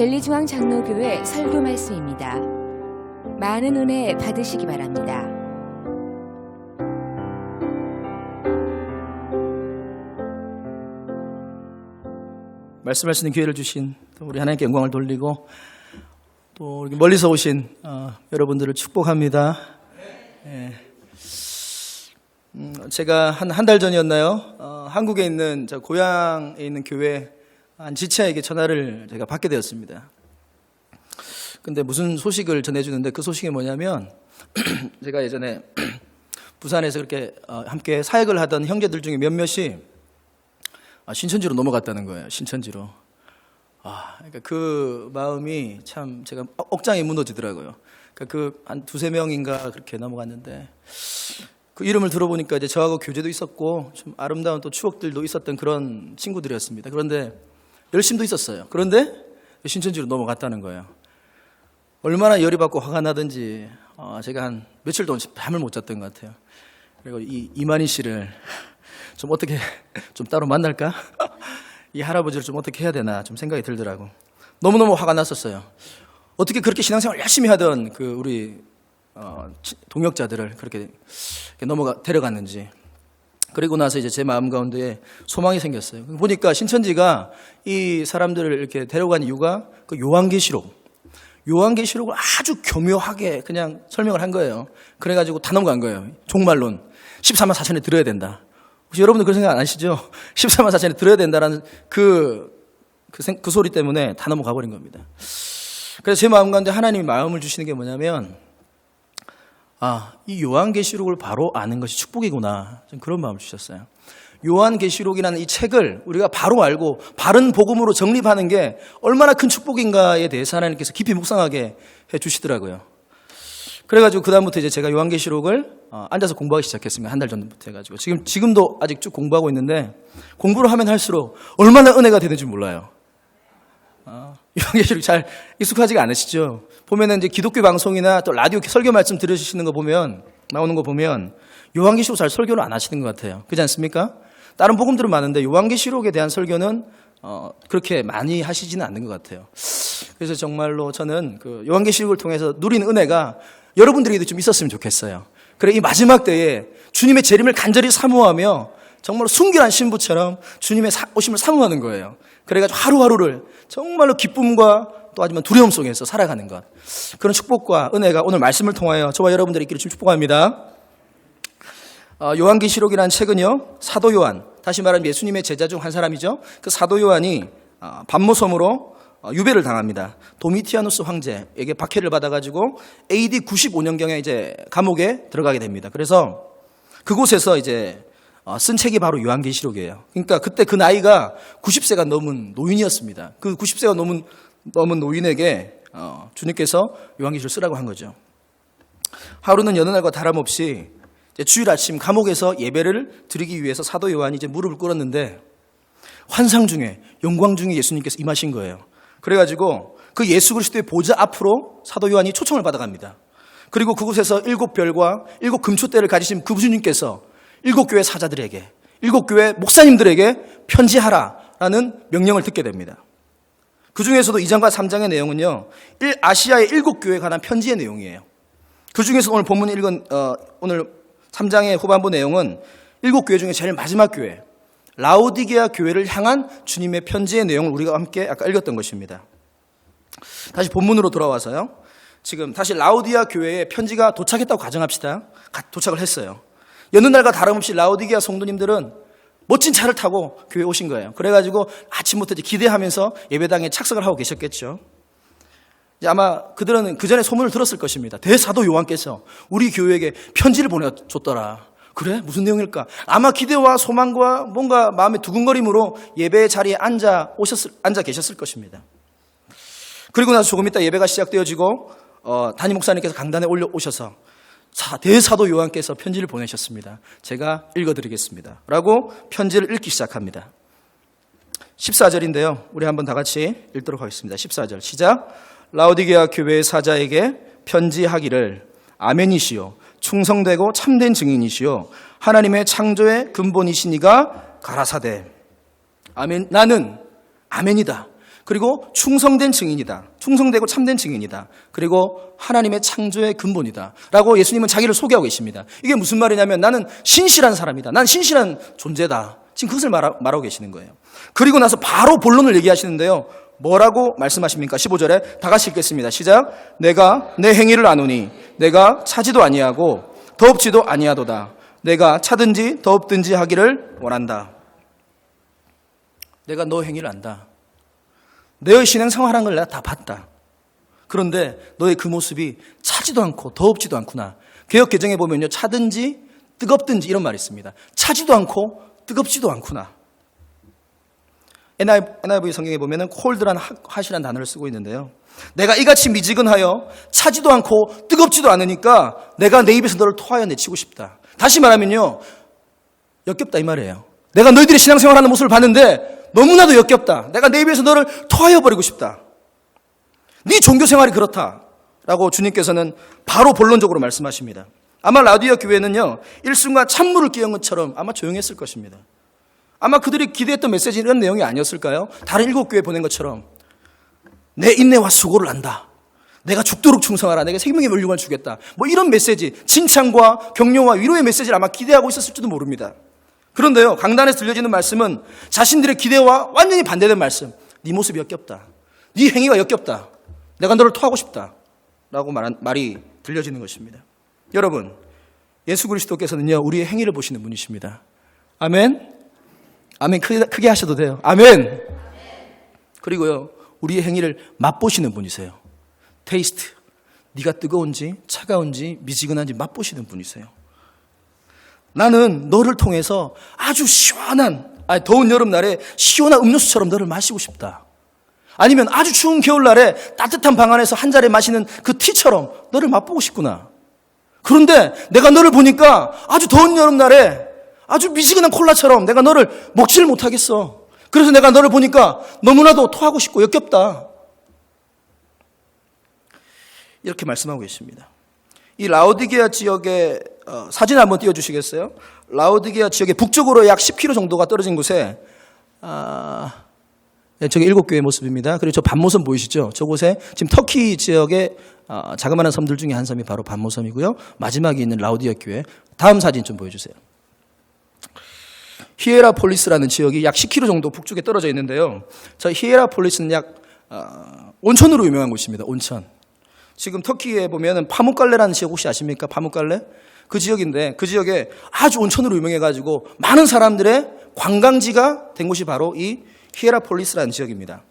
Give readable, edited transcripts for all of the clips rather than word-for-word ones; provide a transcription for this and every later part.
벨리중앙장로교회 설교 말씀입니다. 많은 은혜 받으시기 바랍니다. 말씀할 수 있는 기회를 주신 우리 하나님께 영광을 돌리고 또 멀리서 오신 여러분들을 축복합니다. 예. 제가 한 달 전이었나요? 한국에 있는 저 고향에 있는 교회 한 지체에게 전화를 제가 받게 되었습니다. 근데 무슨 소식을 전해주는데 그 소식이 뭐냐면 제가 예전에 부산에서 그렇게 함께 사역을 하던 형제들 중에 몇몇이 신천지로 넘어갔다는 거예요. 신천지로. 그러니까 그 마음이 참 제가 억장이 무너지더라고요. 그러니까 그 한 두세 명인가 그렇게 넘어갔는데 그 이름을 들어보니까 이제 저하고 교제도 있었고 좀 아름다운 또 추억들도 있었던 그런 친구들이었습니다. 그런데 열심도 있었어요. 그런데 신천지로 넘어갔다는 거예요. 얼마나 열이 받고 화가 나든지 제가 한 며칠 동안 밤을 못 잤던 것 같아요. 그리고 이 이만희 씨를 좀 어떻게 좀 따로 만날까? 이 할아버지를 좀 어떻게 해야 되나 좀 생각이 들더라고. 너무너무 화가 났었어요. 어떻게 그렇게 신앙생활 열심히 하던 그 우리 동역자들을 그렇게 데려갔는지. 그리고 나서 이제 제 마음 가운데 소망이 생겼어요. 보니까 신천지가 이 사람들을 이렇게 데려간 이유가 그 요한계시록을 아주 교묘하게 그냥 설명을 한 거예요. 그래가지고 다 넘어간 거예요. 종말론 14만 4천에 들어야 된다. 혹시 여러분들 그런 생각 안 하시죠? 14만 4천에 들어야 된다라는 그 소리 때문에 다 넘어가 버린 겁니다. 그래서 제 마음 가운데 하나님이 마음을 주시는 게 뭐냐면 이 요한계시록을 바로 아는 것이 축복이구나. 좀 그런 마음을 주셨어요. 요한계시록이라는 이 책을 우리가 바로 알고 바른 복음으로 정립하는 게 얼마나 큰 축복인가에 대해서 하나님께서 깊이 묵상하게 해주시더라고요. 그래가지고 그다음부터 이제 제가 요한계시록을 앉아서 공부하기 시작했습니다. 한 달 전부터 해가지고 지금도 아직 쭉 공부하고 있는데 공부를 하면 할수록 얼마나 은혜가 되는지 몰라요. 요한계시록 잘 익숙하지가 않으시죠? 보면은 이제 기독교 방송이나 또 라디오 설교 말씀 들으시는 거 보면 나오는 거 보면 요한계시록 잘 설교를 안 하시는 것 같아요. 그렇지 않습니까? 다른 복음들은 많은데 요한계시록에 대한 설교는 그렇게 많이 하시지는 않는 것 같아요. 그래서 정말로 저는 그 요한계시록을 통해서 누린 은혜가 여러분들에게도 좀 있었으면 좋겠어요. 그래 이 마지막 때에 주님의 재림을 간절히 사모하며 정말로 순결한 신부처럼 주님의 오심을 사모하는 거예요. 그래가지고 하루하루를 정말로 기쁨과 또 하지만 두려움 속에서 살아가는 것. 그런 축복과 은혜가 오늘 말씀을 통하여 저와 여러분들이 있기를 축복합니다. 요한계시록이라는 책은요, 사도 요한, 다시 말하면 예수님의 제자 중 한 사람이죠. 그 사도 요한이 반모섬으로 유배를 당합니다. 도미티아누스 황제에게 박해를 받아가지고 AD 95년경에 이제 감옥에 들어가게 됩니다. 그래서 그곳에서 이제 쓴 책이 바로 요한계시록이에요. 그러니까 그때 그 나이가 90세가 넘은 노인이었습니다. 그 90세가 넘은 노인에게 주님께서 요한계시록을 쓰라고 한 거죠. 하루는 여느 날과 다름없이 주일 아침 감옥에서 예배를 드리기 위해서 사도 요한이 이제 무릎을 꿇었는데 환상 중에 영광 중에 예수님께서 임하신 거예요. 그래가지고 그 예수 그리스도의 보좌 앞으로 사도 요한이 초청을 받아갑니다. 그리고 그곳에서 7별과 7 금초대를 가지신 그 주님께서 7교회 사자들에게 7교회 목사님들에게 편지하라라는 명령을 듣게 됩니다. 그 중에서도 2장과 3장의 내용은요, 아시아의 7교회에 관한 편지의 내용이에요. 그 중에서 오늘 본문 읽은 오늘 3장의 후반부 내용은 7교회 중에 제일 마지막 교회 라오디게아 교회를 향한 주님의 편지의 내용을 우리가 함께 아까 읽었던 것입니다. 다시 본문으로 돌아와서요. 지금 다시 라오디게아 교회에 편지가 도착했다고 가정합시다. 도착을 했어요. 여느 날과 다름없이 라오디게아 성도님들은 멋진 차를 타고 교회에 오신 거예요. 그래가지고 아침부터 이제 기대하면서 예배당에 착석을 하고 계셨겠죠. 이제 아마 그들은 그 전에 소문을 들었을 것입니다. 대사도 요한께서 우리 교회에게 편지를 보내줬더라. 그래? 무슨 내용일까? 아마 기대와 소망과 뭔가 마음의 두근거림으로 예배의 자리에 앉아 계셨을 것입니다. 그리고 나서 조금 있다 예배가 시작되어지고 담임 목사님께서 강단에 올라오셔서 대사도 요한께서 편지를 보내셨습니다. 제가 읽어드리겠습니다. 라고 편지를 읽기 시작합니다. 14절인데요. 우리 한번 다 같이 읽도록 하겠습니다. 14절 시작. 라오디게아 교회의 사자에게 편지하기를 아멘이시요 충성되고 참된 증인이시요 하나님의 창조의 근본이시니가 가라사대. 아멘. 나는 아멘이다. 그리고 충성된 증인이다. 충성되고 참된 증인이다. 그리고 하나님의 창조의 근본이다. 라고 예수님은 자기를 소개하고 계십니다. 이게 무슨 말이냐면 나는 신실한 사람이다. 난 신실한 존재다. 지금 그것을 말하고 계시는 거예요. 그리고 나서 바로 본론을 얘기하시는데요. 뭐라고 말씀하십니까? 15절에 다 같이 읽겠습니다. 시작. 내가 내 행위를 아노니 내가 차지도 아니하고 더없지도 아니하도다. 내가 차든지 더없든지 하기를 원한다. 내가 너 행위를 안다. 너의 신앙생활한 걸 내가 다 봤다. 그런데 너의 그 모습이 차지도 않고 더없지도 않구나. 개역 개정에 보면요. 차든지 뜨겁든지 이런 말이 있습니다. 차지도 않고 뜨겁지도 않구나. NIV 성경에 보면은 cold란 핫이라는 단어를 쓰고 있는데요. 내가 이같이 미지근하여 차지도 않고 뜨겁지도 않으니까 내가 내 입에서 너를 토하여 내치고 싶다. 다시 말하면요. 역겹다 이 말이에요. 내가 너희들이 신앙생활하는 모습을 봤는데 너무나도 역겹다. 내가 내 입에서 너를 토하여 버리고 싶다. 네 종교생활이 그렇다. 라고 주님께서는 바로 본론적으로 말씀하십니다. 아마 라디오 교회는요. 일순간 찬물을 끼얹은 것처럼 아마 조용했을 것입니다. 아마 그들이 기대했던 메시지는 이런 내용이 아니었을까요? 다른 7교회 보낸 것처럼 내 인내와 수고를 안다. 내가 죽도록 충성하라. 내가 생명의 멸류관을 주겠다. 뭐 이런 메시지, 칭찬과 격려와 위로의 메시지를 아마 기대하고 있었을지도 모릅니다. 그런데요. 강단에서 들려지는 말씀은 자신들의 기대와 완전히 반대된 말씀. 네 모습이 역겹다. 네 행위가 역겹다. 내가 너를 토하고 싶다. 라고 말이 들려지는 것입니다. 여러분, 예수 그리스도께서는요. 우리의 행위를 보시는 분이십니다. 아멘. 아멘. 크게 하셔도 돼요. 아멘. 그리고요. 우리의 행위를 맛보시는 분이세요. 테이스트. 네가 뜨거운지 차가운지 미지근한지 맛보시는 분이세요. 나는 너를 통해서 아주 더운 여름날에 시원한 음료수처럼 너를 마시고 싶다. 아니면 아주 추운 겨울날에 따뜻한 방 안에서 한 잔에 마시는 그 티처럼 너를 맛보고 싶구나. 그런데 내가 너를 보니까 아주 더운 여름날에 아주 미지근한 콜라처럼 내가 너를 먹지를 못하겠어. 그래서 내가 너를 보니까 너무나도 토하고 싶고 역겹다. 이렇게 말씀하고 계십니다. 이 라오디게아 지역의 사진 한번 띄워주시겠어요? 라오디게아 지역의 북쪽으로 약 10km 정도가 떨어진 곳에 저기 7교회 모습입니다. 그리고 저 반모섬 보이시죠? 저곳에 지금 터키 지역의 자그마한 섬들 중에 한 섬이 바로 반모섬이고요. 마지막에 있는 라오디게아 교회. 다음 사진 좀 보여주세요. 히에라폴리스라는 지역이 약 10km 정도 북쪽에 떨어져 있는데요. 저 히에라폴리스는 약 온천으로 유명한 곳입니다. 온천. 지금 터키에 보면은 파묵갈레라는 지역 혹시 아십니까? 파묵갈레? 그 지역인데 그 지역에 아주 온천으로 유명해가지고 많은 사람들의 관광지가 된 곳이 바로 이 히에라폴리스라는 지역입니다.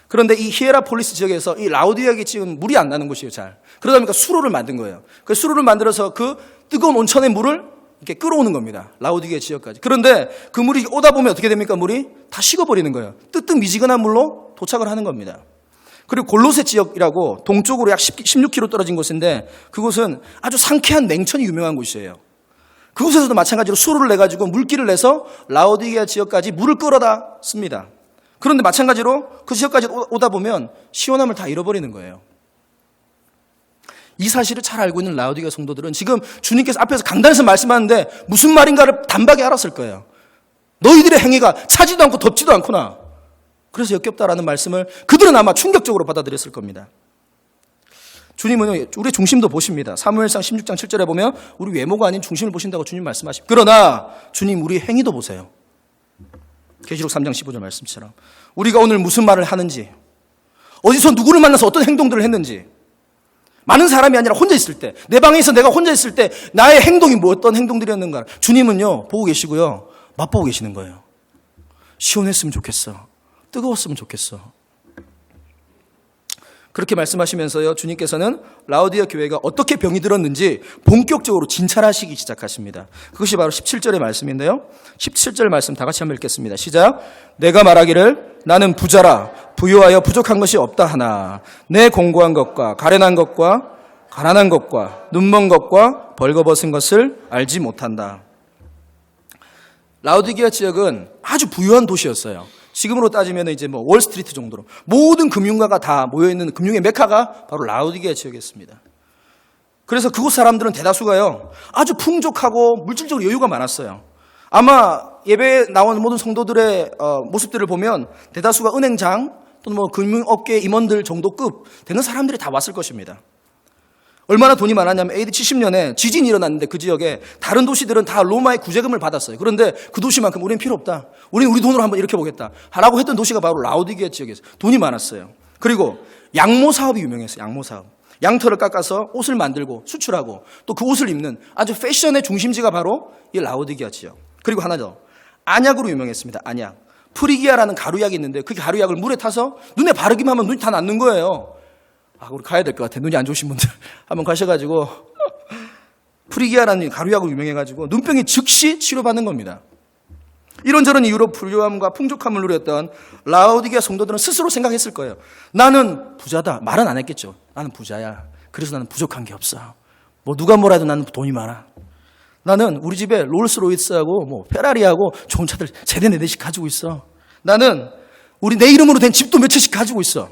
그런데 이 히에라폴리스 지역에서 이 라오디게아에 지금 물이 안 나는 곳이에요. 잘. 그러다 보니까 수로를 만든 거예요. 그 수로를 만들어서 그 뜨거운 온천의 물을 이렇게 끌어오는 겁니다. 라오디게아 지역까지. 그런데 그 물이 오다 보면 어떻게 됩니까? 물이 다 식어버리는 거예요. 뜨뜻 미지근한 물로 도착을 하는 겁니다. 그리고 골로새 지역이라고 동쪽으로 약 16km 떨어진 곳인데 그곳은 아주 상쾌한 냉천이 유명한 곳이에요. 그곳에서도 마찬가지로 수로를 내가지고 물길을 내서 라오디게아 지역까지 물을 끌어다 씁니다. 그런데 마찬가지로 그 지역까지 오다 보면 시원함을 다 잃어버리는 거예요. 이 사실을 잘 알고 있는 라오디게아 성도들은 지금 주님께서 앞에서 강단에서 말씀하는데 무슨 말인가를 단박에 알았을 거예요. 너희들의 행위가 차지도 않고 덥지도 않구나. 그래서 역겹다라는 말씀을 그들은 아마 충격적으로 받아들였을 겁니다. 주님은 우리의 중심도 보십니다. 사무엘상 16장 7절에 보면 우리 외모가 아닌 중심을 보신다고 주님 말씀하십니다. 그러나 주님 우리의 행위도 보세요. 계시록 3장 15절 말씀처럼 우리가 오늘 무슨 말을 하는지, 어디서 누구를 만나서 어떤 행동들을 했는지, 많은 사람이 아니라 혼자 있을 때, 내 방에서 내가 혼자 있을 때 나의 행동이 어떤 행동들이었는가 주님은요 보고 계시고요 맛보고 계시는 거예요. 시원했으면 좋겠어. 뜨거웠으면 좋겠어. 그렇게 말씀하시면서요 주님께서는 라오디게아 교회가 어떻게 병이 들었는지 본격적으로 진찰하시기 시작하십니다. 그것이 바로 17절의 말씀인데요. 17절 말씀 다 같이 한번 읽겠습니다. 시작. 내가 말하기를 나는 부자라 부유하여 부족한 것이 없다 하나 내 공고한 것과 가련한 것과 가난한 것과 눈먼 것과 벌거벗은 것을 알지 못한다. 라오디게아 지역은 아주 부유한 도시였어요. 지금으로 따지면 이제 뭐 월스트리트 정도로 모든 금융가가 다 모여있는 금융의 메카가 바로 라오디게아 지역이었습니다. 그래서 그곳 사람들은 대다수가요 아주 풍족하고 물질적으로 여유가 많았어요. 아마 예배에 나온 모든 성도들의 모습들을 보면 대다수가 은행장 또는 뭐 금융업계 임원들 정도급 되는 사람들이 다 왔을 것입니다. 얼마나 돈이 많았냐면 AD 70년에 지진이 일어났는데 그 지역에 다른 도시들은 다 로마의 구제금을 받았어요. 그런데 그 도시만큼 우리는 필요 없다. 우리는 우리 돈으로 한번 이렇게 보겠다. 하라고 했던 도시가 바로 라오디게아 지역에서 돈이 많았어요. 그리고 양모 사업이 유명했어요. 양모 사업. 양털을 깎아서 옷을 만들고 수출하고 또 그 옷을 입는 아주 패션의 중심지가 바로 이 라오디게아 지역. 그리고 하나 더. 안약으로 유명했습니다. 안약. 프리기아라는 가루약이 있는데 그 가루약을 물에 타서 눈에 바르기만 하면 눈이 다 낫는 거예요. 아, 우리 가야 될 것 같아. 눈이 안 좋으신 분들 한번 가셔가지고 프리기아라는 가루약으로 유명해가지고 눈병이 즉시 치료받는 겁니다. 이런저런 이유로 부유함과 풍족함을 누렸던 라오디게아 성도들은 스스로 생각했을 거예요. 나는 부자다. 말은 안 했겠죠. 나는 부자야. 그래서 나는 부족한 게 없어. 뭐 누가 뭐라 해도 나는 돈이 많아. 나는 우리 집에 롤스로이스하고 뭐 페라리하고 좋은 차들 세대 네 대씩 가지고 있어. 나는 우리 내 이름으로 된 집도 몇 채씩 가지고 있어.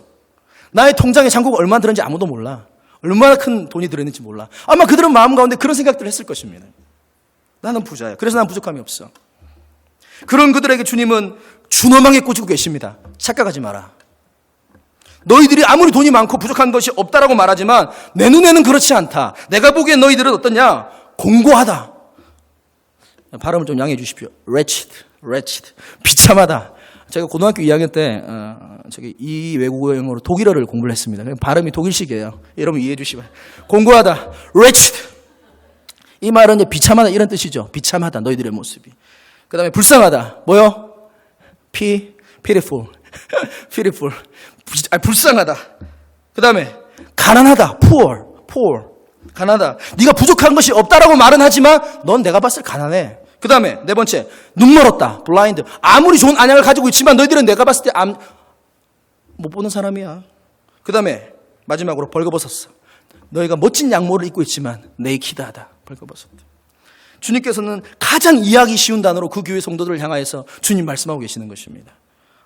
나의 통장에 잔고가 얼마나 들었는지 아무도 몰라. 얼마나 큰 돈이 들었는지 몰라. 아마 그들은 마음 가운데 그런 생각들을 했을 것입니다. 나는 부자야. 그래서 난 부족함이 없어. 그런 그들에게 주님은 준엄하게 꼬시고 계십니다. 착각하지 마라. 너희들이 아무리 돈이 많고 부족한 것이 없다라고 말하지만 내 눈에는 그렇지 않다. 내가 보기엔 너희들은 어떠냐? 공고하다. 발음을 좀 양해해 주십시오. wretched. 비참하다. 제가 고등학교 2학년 때 이 외국어 영어로 독일어를 공부를 했습니다. 발음이 독일식이에요. 여러분 이해해 주시면 공고하다. wretched. 이 말은 이제 비참하다 이런 뜻이죠. 비참하다 너희들의 모습이. 그 다음에 불쌍하다. 뭐요? pitiful. 불쌍하다. 그 다음에 가난하다. poor. 가난하다. 네가 부족한 것이 없다라고 말은 하지만 넌 내가 봤을 때 가난해. 그 다음에 네 번째 눈멀었다. blind. 아무리 좋은 안약을 가지고 있지만 너희들은 내가 봤을 때 못 보는 사람이야. 그 다음에 마지막으로 벌거벗었어. 너희가 멋진 양모를 입고 있지만 네이키드하다. 벌거벗었다. 주님께서는 가장 이해하기 쉬운 단어로 그 교회 성도들을 향하여서 주님 말씀하고 계시는 것입니다.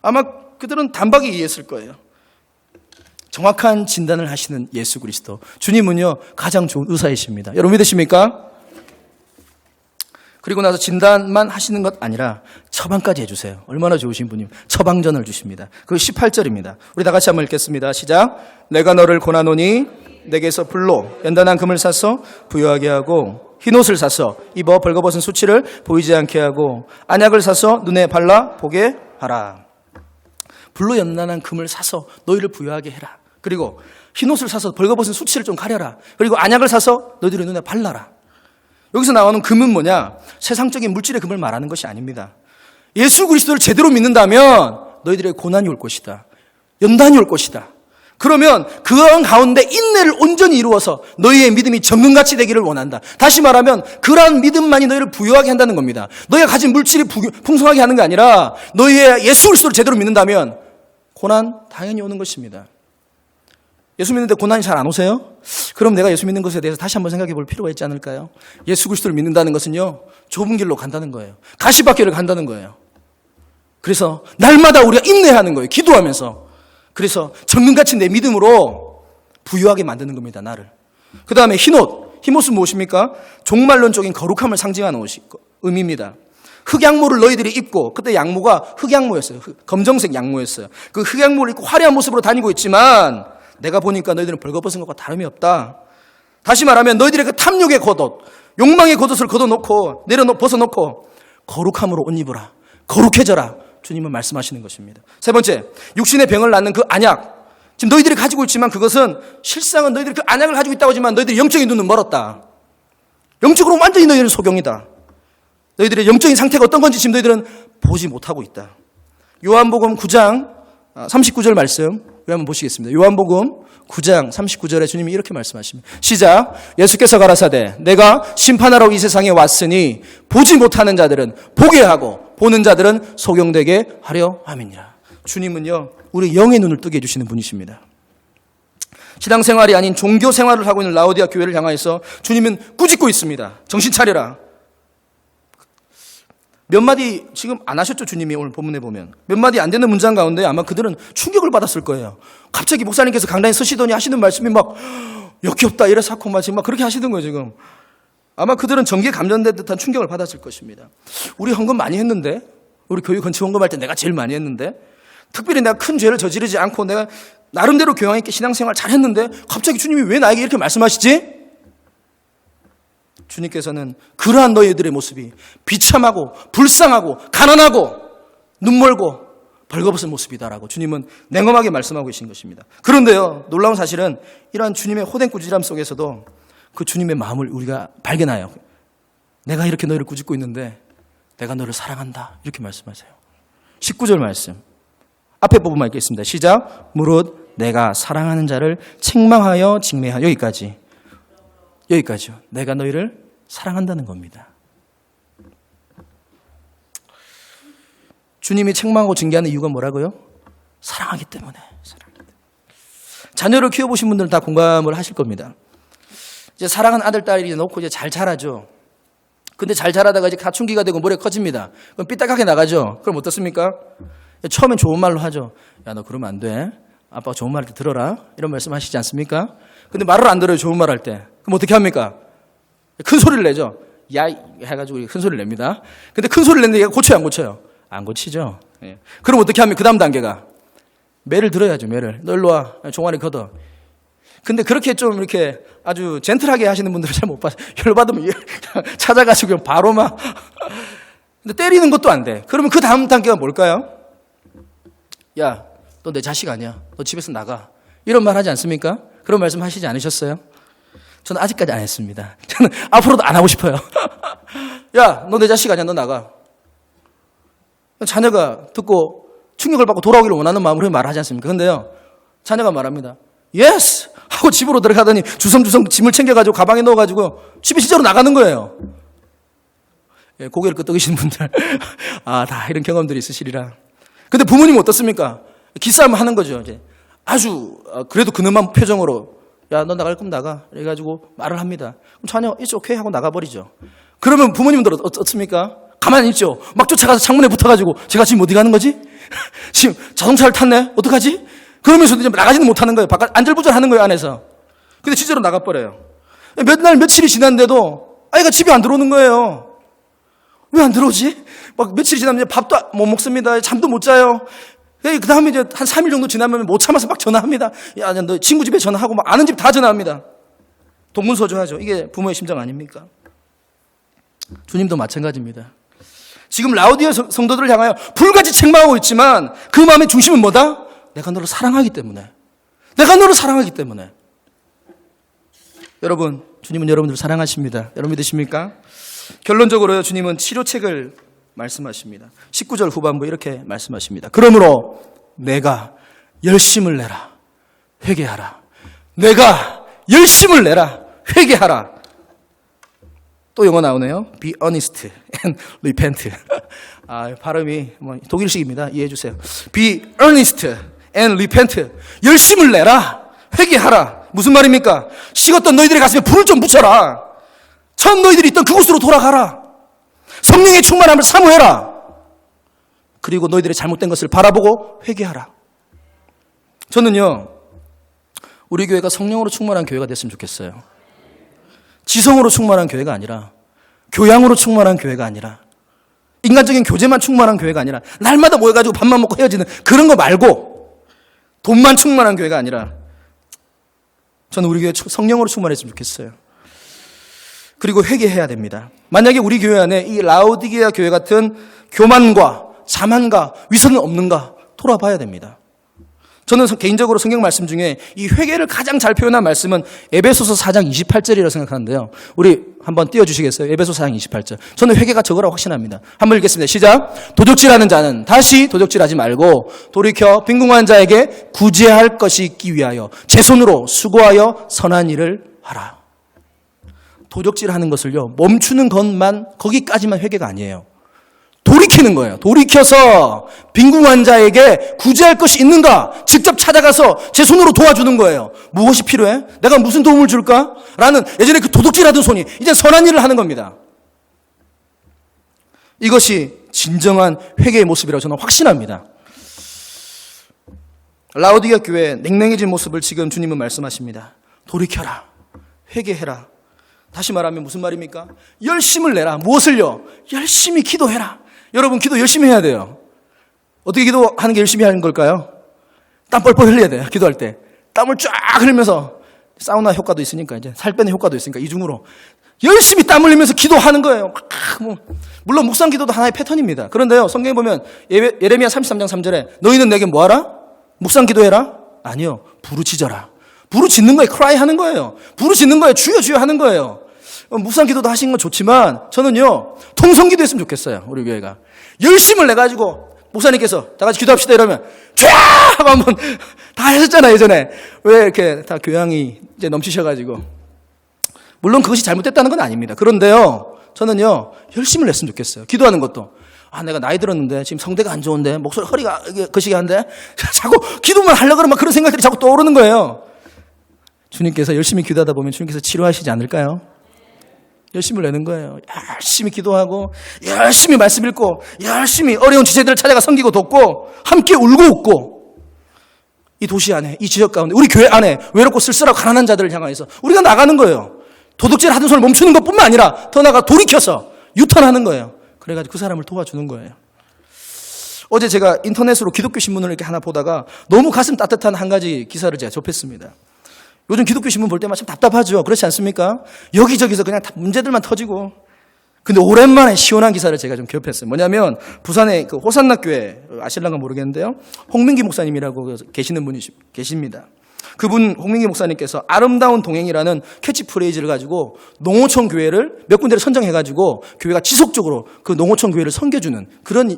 아마 그들은 단박에 이해했을 거예요. 정확한 진단을 하시는 예수 그리스도. 주님은요, 가장 좋은 의사이십니다. 여러분 믿으십니까? 그리고 나서 진단만 하시는 것 아니라 처방까지 해주세요. 얼마나 좋으신 분이면 처방전을 주십니다. 그 18절입니다. 우리 다 같이 한번 읽겠습니다. 시작. 내가 너를 고나노니 내게서 불로 연단한 금을 사서 부유하게 하고 흰옷을 사서 입어 벌거벗은 수치를 보이지 않게 하고 안약을 사서 눈에 발라 보게 하라. 불로 연단한 금을 사서 너희를 부유하게 해라. 그리고 흰옷을 사서 벌거벗은 수치를 좀 가려라. 그리고 안약을 사서 너희들의 눈에 발라라. 여기서 나오는 금은 뭐냐? 세상적인 물질의 금을 말하는 것이 아닙니다. 예수 그리스도를 제대로 믿는다면 너희들의 고난이 올 것이다. 연단이 올 것이다. 그러면 그 가운데 인내를 온전히 이루어서 너희의 믿음이 정금같이 되기를 원한다. 다시 말하면 그러한 믿음만이 너희를 부유하게 한다는 겁니다. 너희가 가진 물질이 풍성하게 하는 게 아니라 너희의 예수 그리스도를 제대로 믿는다면 고난 당연히 오는 것입니다. 예수 믿는데 고난이 잘 안 오세요? 그럼 내가 예수 믿는 것에 대해서 다시 한번 생각해 볼 필요가 있지 않을까요? 예수 그리스도를 믿는다는 것은요, 좁은 길로 간다는 거예요. 가시밭길을 간다는 거예요. 그래서 날마다 우리가 인내하는 거예요. 기도하면서. 그래서 정금같이 내 믿음으로 부유하게 만드는 겁니다. 나를. 그 다음에 흰옷. 흰옷은 무엇입니까? 종말론적인 거룩함을 상징하는 의미입니다. 흑양모를 너희들이 입고, 그때 양모가 흑양모였어요. 검정색 양모였어요. 그 흑양모를 입고 화려한 모습으로 다니고 있지만 내가 보니까 너희들은 벌거벗은 것과 다름이 없다. 다시 말하면 너희들의 그 탐욕의 겉옷, 욕망의 겉옷을 걷어놓고 벗어놓고 거룩함으로 옷 입으라. 거룩해져라. 주님은 말씀하시는 것입니다. 세 번째, 육신의 병을 낫는 그 안약. 지금 너희들이 가지고 있지만 그것은 실상은 너희들이 그 안약을 가지고 있다고 하지만 너희들이 영적인 눈은 멀었다. 영적으로 완전히 너희들은 소경이다. 너희들의 영적인 상태가 어떤 건지 지금 너희들은 보지 못하고 있다. 요한복음 9장 39절 말씀 우리 한번 보시겠습니다. 요한복음 9장 39절에 주님이 이렇게 말씀하십니다. 시작. 예수께서 가라사대 내가 심판하러 이 세상에 왔으니 보지 못하는 자들은 보게 하고 보는 자들은 소경되게 하려 함이니라. 주님은요, 우리 영의 눈을 뜨게 해주시는 분이십니다. 신앙생활이 아닌 종교생활을 하고 있는 라오디아 교회를 향하여서 주님은 꾸짖고 있습니다. 정신 차려라. 몇 마디 지금 안 하셨죠? 주님이 오늘 본문에 보면 몇 마디 안 되는 문장 가운데 아마 그들은 충격을 받았을 거예요. 갑자기 목사님께서 강단에 서시더니 하시는 말씀이 막 역겹다 이래서 하고 막 지금 막 그렇게 하시는 거예요. 지금 아마 그들은 전기에 감전된 듯한 충격을 받았을 것입니다. 우리 헌금 많이 했는데, 우리 교육 건축 헌금할 때 내가 제일 많이 했는데, 특별히 내가 큰 죄를 저지르지 않고 내가 나름대로 교양 있게 신앙생활 잘했는데 갑자기 주님이 왜 나에게 이렇게 말씀하시지? 주님께서는 그러한 너희들의 모습이 비참하고 불쌍하고 가난하고 눈멀고 벌거벗은 모습이다라고 주님은 냉엄하게 말씀하고 계신 것입니다. 그런데요, 놀라운 사실은 이러한 주님의 호된 꾸지람 속에서도 그 주님의 마음을 우리가 발견해요. 내가 이렇게 너희를 꾸짖고 있는데 내가 너를 사랑한다 이렇게 말씀하세요. 19절 말씀 앞에 부분만 읽겠습니다. 시작. 무릇 내가 사랑하는 자를 책망하여 징계하여 여기까지요. 내가 너희를 사랑한다는 겁니다. 주님이 책망하고 징계하는 이유가 뭐라고요? 사랑하기 때문에. 자녀를 키워보신 분들은 다 공감을 하실 겁니다. 이제 사랑하는 아들, 딸이 놓고 이제 잘 자라죠. 근데 잘 자라다가 이제 사춘기가 되고 머리가 커집니다. 그럼 삐딱하게 나가죠. 그럼 어떻습니까? 처음엔 좋은 말로 하죠. 야, 너 그러면 안 돼. 아빠가 좋은 말 할 때 들어라. 이런 말씀 하시지 않습니까? 근데 말을 안 들어요. 좋은 말 할 때. 그럼 어떻게 합니까? 큰 소리를 내죠. 야, 해가지고 큰 소리를 냅니다. 근데 큰 소리를 냈는데 얘가 고쳐요, 안 고쳐요? 안 고치죠. 예. 그럼 어떻게 하면 그 다음 단계가? 매를 들어야죠, 매를. 너 일로 와. 종아리 걷어. 근데 그렇게 좀 이렇게 아주 젠틀하게 하시는 분들은 잘 못 봤어요. 열받으면 찾아가지고 바로 막. 근데 때리는 것도 안 돼. 그러면 그 다음 단계가 뭘까요? 야, 너 내 자식 아니야. 너 집에서 나가. 이런 말 하지 않습니까? 그런 말씀 하시지 않으셨어요? 저는 아직까지 안 했습니다. 저는 앞으로도 안 하고 싶어요. 야, 너 내 자식 아니야. 너 나가. 자녀가 듣고 충격을 받고 돌아오기를 원하는 마음으로 말하지 않습니까? 근데요, 자녀가 말합니다. 예스! 하고 집으로 들어가더니 주섬주섬 짐을 챙겨가지고 가방에 넣어가지고 집에 진짜로 나가는 거예요. 예, 고개를 끄덕이시는 분들. 아, 다 이런 경험들이 있으시리라. 근데 부모님은 어떻습니까? 기싸움 하는 거죠. 이제 아주 그래도 근엄한 표정으로 야, 너 나갈 거면 나가. 이래가지고 말을 합니다. 그럼 자녀 it's okay 하고 나가버리죠. 그러면 부모님들 어떻습니까? 가만히 있죠. 막 쫓아가서 창문에 붙어가지고 제가 지금 어디 가는 거지? 지금 자동차를 탔네? 어떡하지? 그러면서도 이제 나가지는 못하는 거예요. 바깥 안절부절 하는 거예요, 안에서. 근데 진짜로 나가버려요. 몇 날, 며칠이 지났는데도 아이가 집에 안 들어오는 거예요. 왜 안 들어오지? 막 며칠이 지나면 밥도 못 먹습니다. 잠도 못 자요. 그 다음에 이제 한 3일 정도 지나면 못 참아서 막 전화합니다. 야, 너 친구 집에 전화하고 막 아는 집 다 전화합니다. 동문서주하죠. 이게 부모의 심정 아닙니까? 주님도 마찬가지입니다. 지금 라우디아 성도들을 향하여 불같이 책망하고 있지만 그 마음의 중심은 뭐다? 내가 너를 사랑하기 때문에. 내가 너를 사랑하기 때문에. 여러분, 주님은 여러분들을 사랑하십니다. 여러분 믿으십니까? 결론적으로요, 주님은 치료책을 말씀하십니다. 19절 후반부 이렇게 말씀하십니다. 그러므로 내가 열심을 내라. 회개하라. 내가 열심을 내라. 회개하라. 또 영어 나오네요. Be honest and repent. 아, 발음이 독일식입니다. 이해해 주세요. Be earnest and repent. 열심을 내라. 회개하라. 무슨 말입니까? 식었던 너희들의 가슴에 불을 좀 붙여라. 처음 너희들이 있던 그곳으로 돌아가라. 성령의 충만함을 사모해라. 그리고 너희들의 잘못된 것을 바라보고 회개하라. 저는요, 우리 교회가 성령으로 충만한 교회가 됐으면 좋겠어요. 지성으로 충만한 교회가 아니라, 교양으로 충만한 교회가 아니라, 인간적인 교제만 충만한 교회가 아니라, 날마다 모여가지고 밥만 먹고 헤어지는 그런 거 말고, 돈만 충만한 교회가 아니라, 저는 우리 교회 성령으로 충만했으면 좋겠어요. 그리고 회개해야 됩니다. 만약에 우리 교회 안에 이 라오디게아 교회 같은 교만과 자만과 위선은 없는가 돌아봐야 됩니다. 저는 개인적으로 성경 말씀 중에 이 회개를 가장 잘 표현한 말씀은 에베소서 4장 28절이라고 생각하는데요. 우리 한번 띄워주시겠어요? 에베소서 4장 28절. 저는 회개가 저거라고 확신합니다. 한번 읽겠습니다. 시작. 도적질하는 자는 다시 도적질하지 말고 돌이켜 빈궁한 자에게 구제할 것이 있기 위하여 제 손으로 수고하여 선한 일을 하라. 도적질하는 것을요, 멈추는 것만, 거기까지만 회개가 아니에요. 돌이키는 거예요. 돌이켜서 빈궁한 자에게 구제할 것이 있는가? 직접 찾아가서 제 손으로 도와주는 거예요. 무엇이 필요해? 내가 무슨 도움을 줄까? 라는 예전에 그 도둑질하던 손이 이제 선한 일을 하는 겁니다. 이것이 진정한 회개의 모습이라고 저는 확신합니다. 라오디게아 교회의 냉랭해진 모습을 지금 주님은 말씀하십니다. 돌이켜라. 회개해라. 다시 말하면 무슨 말입니까? 열심을 내라. 무엇을요? 열심히 기도해라. 여러분 기도 열심히 해야 돼요. 어떻게 기도하는 게 열심히 하는 걸까요? 땀 뻘뻘 흘려야 돼요. 기도할 때. 땀을 쫙 흘리면서 사우나 효과도 있으니까 이제 살 빼는 효과도 있으니까 이중으로 열심히 땀 흘리면서 기도하는 거예요. 물론 묵상 기도도 하나의 패턴입니다. 그런데요, 성경에 보면 예레미야 33장 3절에 너희는 내게 뭐하라? 묵상 기도해라? 아니요. 부르짖어라. 부르짖는 거예요. 크라이 하는 거예요. 부르짖는 거예요. 주여 주여 하는 거예요. 묵상 기도도 하시는 건 좋지만 저는요, 통성 기도했으면 좋겠어요. 우리 교회가. 열심을 내가지고 목사님께서 다 같이 기도합시다 이러면 쫙 하고 한번 다 하셨잖아요, 예전에. 왜 이렇게 다 교양이 이제 넘치셔가지고. 물론 그것이 잘못됐다는 건 아닙니다. 그런데요, 저는요, 열심을 냈으면 좋겠어요. 기도하는 것도. 아, 내가 나이 들었는데 지금 성대가 안 좋은데 목소리 허리가 거시기한데 자꾸 기도만 하려고 그러면 그런 생각들이 자꾸 떠오르는 거예요. 주님께서 열심히 기도하다 보면 주님께서 치료하시지 않을까요? 열심을 내는 거예요. 열심히 기도하고 열심히 말씀 읽고 열심히 어려운 지체들을 찾아가 섬기고 돕고 함께 울고 웃고 이 도시 안에 이 지역 가운데 우리 교회 안에 외롭고 쓸쓸하고 가난한 자들을 향해서 우리가 나가는 거예요. 도둑질 하던 손을 멈추는 것뿐만 아니라 더 나아가 돌이켜서 유턴하는 거예요. 그래가지고 그 사람을 도와주는 거예요. 어제 제가 인터넷으로 기독교 신문을 이렇게 하나 보다가 너무 가슴 따뜻한 한 가지 기사를 제가 접했습니다. 요즘 기독교 신문 볼 때만 참 답답하죠. 그렇지 않습니까? 여기저기서 그냥 다 문제들만 터지고. 근데 오랜만에 시원한 기사를 제가 좀 접했어요. 뭐냐면 부산의 그 호산나 교회 아실랑가 모르겠는데요. 홍민기 목사님이라고 계시는 분이 계십니다. 그분 홍민기 목사님께서 아름다운 동행이라는 캐치프레이즈를 가지고 농어촌 교회를 몇 군데를 선정해가지고 교회가 지속적으로 그 농어촌 교회를 섬겨주는 그런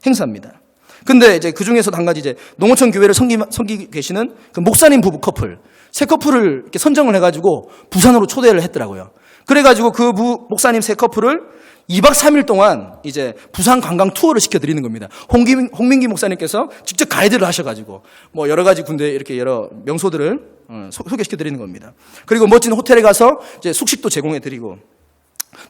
행사입니다. 근데 이제 그 중에서도 한 가지 이제 농어촌 교회를 섬기고 계시는 그 목사님 부부 커플, 세 커플을 이렇게 선정을 해가지고 부산으로 초대를 했더라고요. 그래가지고 그 목사님 세 커플을 2박 3일 동안 이제 부산 관광 투어를 시켜드리는 겁니다. 홍민기 목사님께서 직접 가이드를 하셔가지고 뭐 여러 가지 군데 이렇게 여러 명소들을 소개시켜드리는 겁니다. 그리고 멋진 호텔에 가서 이제 숙식도 제공해드리고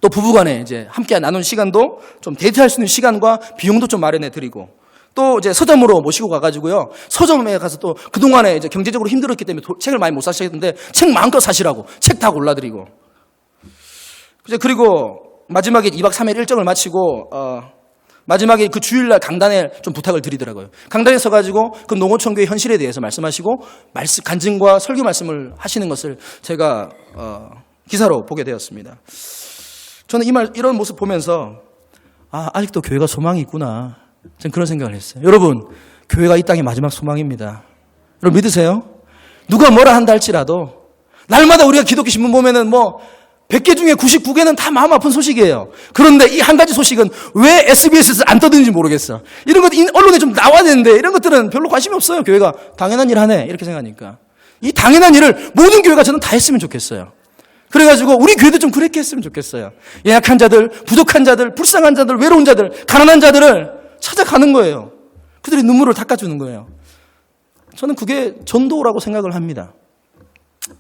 또 부부간에 이제 함께 나눈 시간도 좀 데이트할 수 있는 시간과 비용도 좀 마련해드리고 또 이제 서점으로 모시고 가가지고요. 서점에 가서 또 그동안에 이제 경제적으로 힘들었기 때문에 책을 많이 못 사셨는데 책 마음껏 사시라고 책 다 골라드리고. 그리고 마지막에 2박 3일 일정을 마치고, 마지막에 그 주일날 강단에 좀 부탁을 드리더라고요. 강단에 서가지고 그 농어촌교회 현실에 대해서 말씀하시고, 간증과 설교 말씀을 하시는 것을 제가, 기사로 보게 되었습니다. 저는 이런 모습 보면서, 아직도 교회가 소망이 있구나. 저는 그런 생각을 했어요. 여러분, 교회가 이 땅의 마지막 소망입니다. 여러분 믿으세요? 누가 뭐라 한다 할지라도 날마다 우리가 기독교 신문 보면은 100개 중에 99개는 다 마음 아픈 소식이에요. 그런데 이 한 가지 소식은 왜 SBS에서 안 떠드는지 모르겠어. 이런 것 언론에 좀 나와야 되는데 이런 것들은 별로 관심이 없어요. 교회가 당연한 일 하네 이렇게 생각하니까. 이 당연한 일을 모든 교회가 저는 다 했으면 좋겠어요. 그래가지고 우리 교회도 좀 그렇게 했으면 좋겠어요. 연약한 자들, 부족한 자들, 불쌍한 자들, 외로운 자들, 가난한 자들을 찾아가는 거예요. 그들의 눈물을 닦아주는 거예요. 저는 그게 전도라고 생각을 합니다.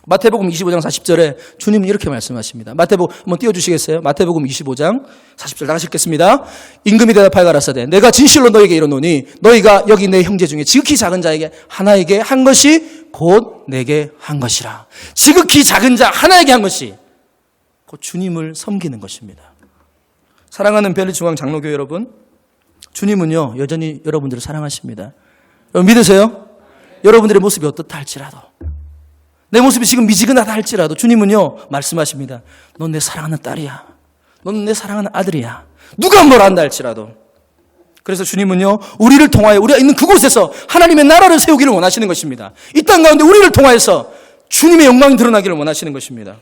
마태복음 25장 40절에 주님은 이렇게 말씀하십니다. 마태복음 한번 띄워주시겠어요? 마태복음 25장 40절 나가시겠습니다. 임금이 대답하여 가라사대 내가 진실로 너에게 이르노니 너희가 여기 내 형제 중에 지극히 작은 자에게 하나에게 한 것이 곧 내게 한 것이라. 지극히 작은 자 하나에게 한 것이 곧 주님을 섬기는 것입니다. 사랑하는 벨리중앙 장로교회 여러분, 주님은요 여전히 여러분들을 사랑하십니다. 여러분 믿으세요? 여러분들의 모습이 어떻다 할지라도 내 모습이 지금 미지근하다 할지라도 주님은요 말씀하십니다. 넌 내 사랑하는 딸이야. 넌 내 사랑하는 아들이야. 누가 뭐라 한다 할지라도. 그래서 주님은요 우리를 통하여 우리가 있는 그곳에서 하나님의 나라를 세우기를 원하시는 것입니다. 이 땅 가운데 우리를 통하여서 주님의 영광이 드러나기를 원하시는 것입니다.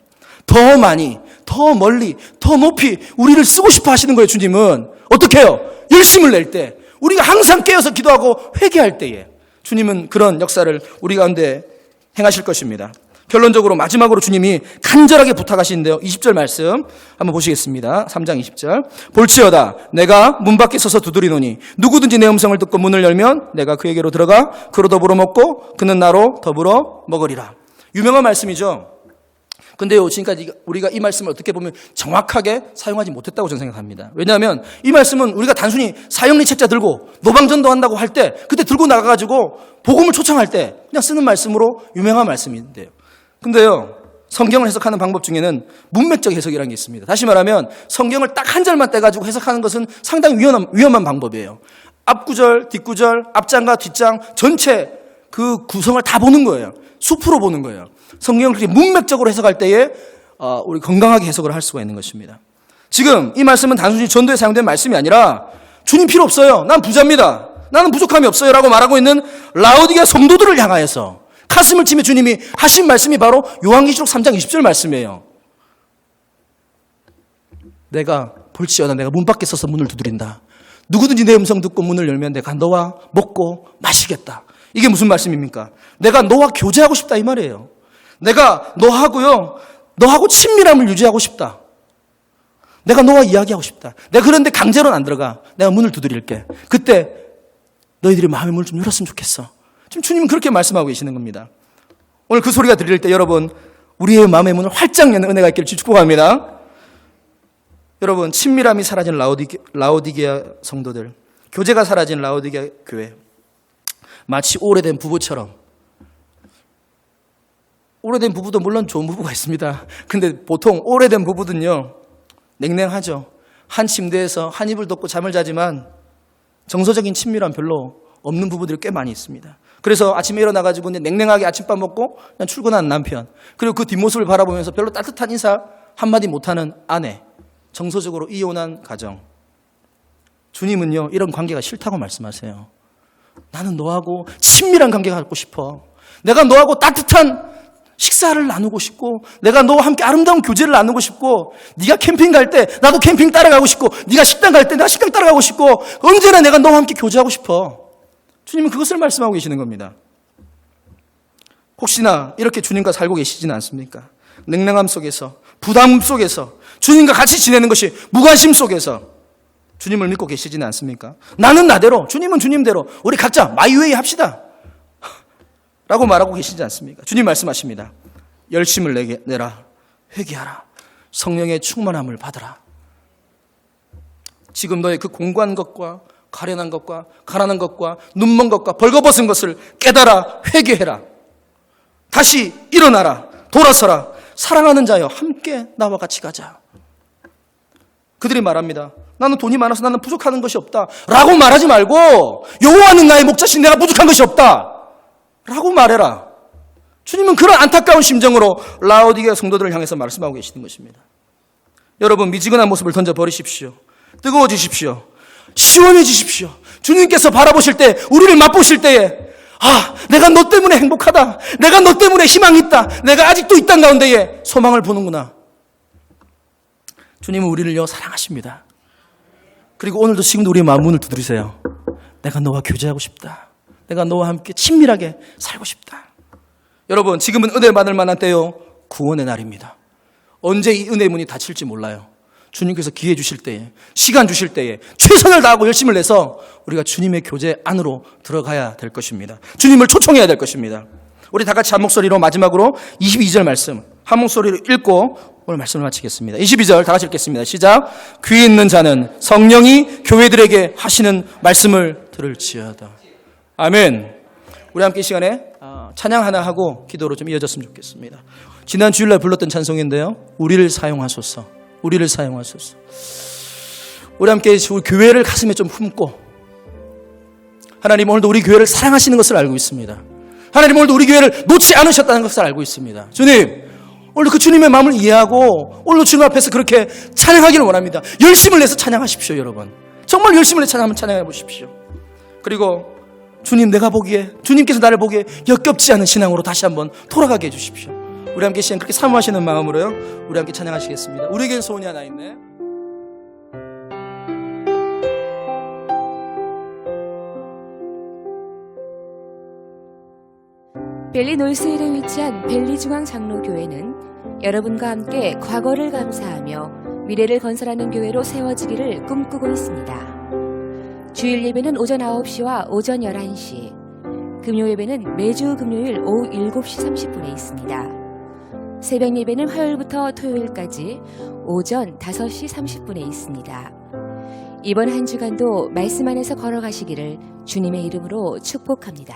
더 많이, 더 멀리, 더 높이 우리를 쓰고 싶어 하시는 거예요. 주님은 어떻게 해요? 열심을 낼 때, 우리가 항상 깨어서 기도하고 회개할 때에 주님은 그런 역사를 우리 가운데 행하실 것입니다. 결론적으로 마지막으로 주님이 간절하게 부탁하시는데요. 20절 말씀 한번 보시겠습니다. 3장 20절. 볼지어다 내가 문 밖에 서서 두드리노니 누구든지 내 음성을 듣고 문을 열면 내가 그에게로 들어가 그로 더불어 먹고 그는 나로 더불어 먹으리라. 유명한 말씀이죠. 근데요, 지금까지 우리가 이 말씀을 어떻게 보면 정확하게 사용하지 못했다고 저는 생각합니다. 왜냐하면 이 말씀은 우리가 단순히 사형리 책자 들고 노방전도 한다고 할 때 그때 들고 나가가지고 복음을 초청할 때 그냥 쓰는 말씀으로 유명한 말씀인데요. 근데요, 성경을 해석하는 방법 중에는 문맥적 해석이라는 게 있습니다. 다시 말하면 성경을 딱 한 절만 떼가지고 해석하는 것은 상당히 위험한 방법이에요. 앞구절, 뒷구절, 앞장과 뒷장 전체 그 구성을 다 보는 거예요. 숲으로 보는 거예요. 성경을 그렇게 문맥적으로 해석할 때에 우리 건강하게 해석을 할 수가 있는 것입니다. 지금 이 말씀은 단순히 전도에 사용된 말씀이 아니라 주님 필요 없어요. 난 부자입니다. 나는 부족함이 없어요. 라고 말하고 있는 라오디게아 성도들을 향하여서 가슴을 치며 주님이 하신 말씀이 바로 요한계시록 3장 20절 말씀이에요. 내가 볼지어다 내가 문 밖에 서서 문을 두드린다. 누구든지 내 음성 듣고 문을 열면 내가 너와 먹고 마시겠다. 이게 무슨 말씀입니까? 내가 너와 교제하고 싶다 이 말이에요. 내가 너하고 친밀함을 유지하고 싶다. 내가 너와 이야기하고 싶다. 내가 그런데 강제로는 안 들어가. 내가 문을 두드릴게. 그때 너희들이 마음의 문을 좀 열었으면 좋겠어. 지금 주님은 그렇게 말씀하고 계시는 겁니다. 오늘 그 소리가 들릴 때 여러분 우리의 마음의 문을 활짝 여는 은혜가 있기를 축복합니다. 여러분 친밀함이 사라진 라오디게아 성도들, 교제가 사라진 라오디게아 교회, 마치 오래된 부부처럼. 오래된 부부도 물론 좋은 부부가 있습니다. 근데 보통 오래된 부부들은요 냉랭하죠. 한 침대에서 한 이불 덮고 잠을 자지만 정서적인 친밀함 별로 없는 부부들이 꽤 많이 있습니다. 그래서 아침에 일어나가지고 냉랭하게 아침밥 먹고 그냥 출근하는 남편, 그리고 그 뒷모습을 바라보면서 별로 따뜻한 인사 한마디 못하는 아내, 정서적으로 이혼한 가정. 주님은요 이런 관계가 싫다고 말씀하세요. 나는 너하고 친밀한 관계가 갖고 싶어. 내가 너하고 따뜻한 식사를 나누고 싶고, 내가 너와 함께 아름다운 교제를 나누고 싶고, 네가 캠핑 갈 때 나도 캠핑 따라가고 싶고, 네가 식당 갈 때 내가 식당 따라가고 싶고, 언제나 내가 너와 함께 교제하고 싶어. 주님은 그것을 말씀하고 계시는 겁니다. 혹시나 이렇게 주님과 살고 계시지는 않습니까? 냉랭함 속에서, 부담 속에서, 주님과 같이 지내는 것이 무관심 속에서 주님을 믿고 계시지는 않습니까? 나는 나대로, 주님은 주님대로 우리 각자 마이웨이 합시다 라고 말하고 계시지 않습니까? 주님 말씀하십니다. 열심을 내라. 회개하라. 성령의 충만함을 받으라. 지금 너의 그 공고한 것과 가련한 것과 가난한 것과 눈먼 것과 벌거벗은 것을 깨달아 회개해라. 다시 일어나라. 돌아서라. 사랑하는 자여 함께 나와 같이 가자. 그들이 말합니다. 나는 돈이 많아서 나는 부족하는 것이 없다 라고 말하지 말고 여호와는 나의 목자신 내가 부족한 것이 없다 라고 말해라. 주님은 그런 안타까운 심정으로 라오디게아 성도들을 향해서 말씀하고 계시는 것입니다. 여러분 미지근한 모습을 던져버리십시오. 뜨거워지십시오. 시원해지십시오. 주님께서 바라보실 때, 우리를 맛보실 때에 내가 너 때문에 행복하다. 내가 너 때문에 희망이 있다. 내가 아직도 이 땅 가운데에 소망을 보는구나. 주님은 우리를요 사랑하십니다. 그리고 오늘도 지금도 우리의 마음 문을 두드리세요. 내가 너와 교제하고 싶다. 내가 너와 함께 친밀하게 살고 싶다. 여러분 지금은 은혜 받을 만한 때요 구원의 날입니다. 언제 이 은혜의 문이 닫힐지 몰라요. 주님께서 기회 주실 때에, 시간 주실 때에 최선을 다하고 열심을 내서 우리가 주님의 교제 안으로 들어가야 될 것입니다. 주님을 초청해야 될 것입니다. 우리 다 같이 한 목소리로 마지막으로 22절 말씀 한 목소리로 읽고 오늘 말씀을 마치겠습니다. 22절 다 같이 읽겠습니다. 시작. 귀 있는 자는 성령이 교회들에게 하시는 말씀을 들을지어다. 아멘. 우리 함께 이 시간에 찬양 하나 하고 기도로 좀 이어졌으면 좋겠습니다. 지난 주일날 불렀던 찬송인데요. 우리를 사용하소서. 우리를 사용하소서. 우리 함께 우리 교회를 가슴에 좀 품고, 하나님 오늘도 우리 교회를 사랑하시는 것을 알고 있습니다. 하나님 오늘도 우리 교회를 놓지 않으셨다는 것을 알고 있습니다. 주님 오늘도 그 주님의 마음을 이해하고 오늘도 주님 앞에서 그렇게 찬양하기를 원합니다. 열심을 내서 찬양하십시오. 여러분 정말 열심을 내서 찬양해 보십시오. 그리고 주님 내가 보기에, 주님께서 나를 보기에 역겹지 않은 신앙으로 다시 한번 돌아가게 해주십시오. 우리 함께 시간 그렇게 사모하시는 마음으로요 우리 함께 찬양하시겠습니다. 우리에겐 소원이 하나 있네. 벨리 놀스힐에 위치한 벨리중앙장로교회는 여러분과 함께 과거를 감사하며 미래를 건설하는 교회로 세워지기를 꿈꾸고 있습니다. 주일 예배는 오전 9시와 오전 11시, 금요 예배는 매주 금요일 오후 7시 30분에 있습니다. 새벽 예배는 화요일부터 토요일까지 오전 5시 30분에 있습니다. 이번 한 주간도 말씀 안에서 걸어가시기를 주님의 이름으로 축복합니다.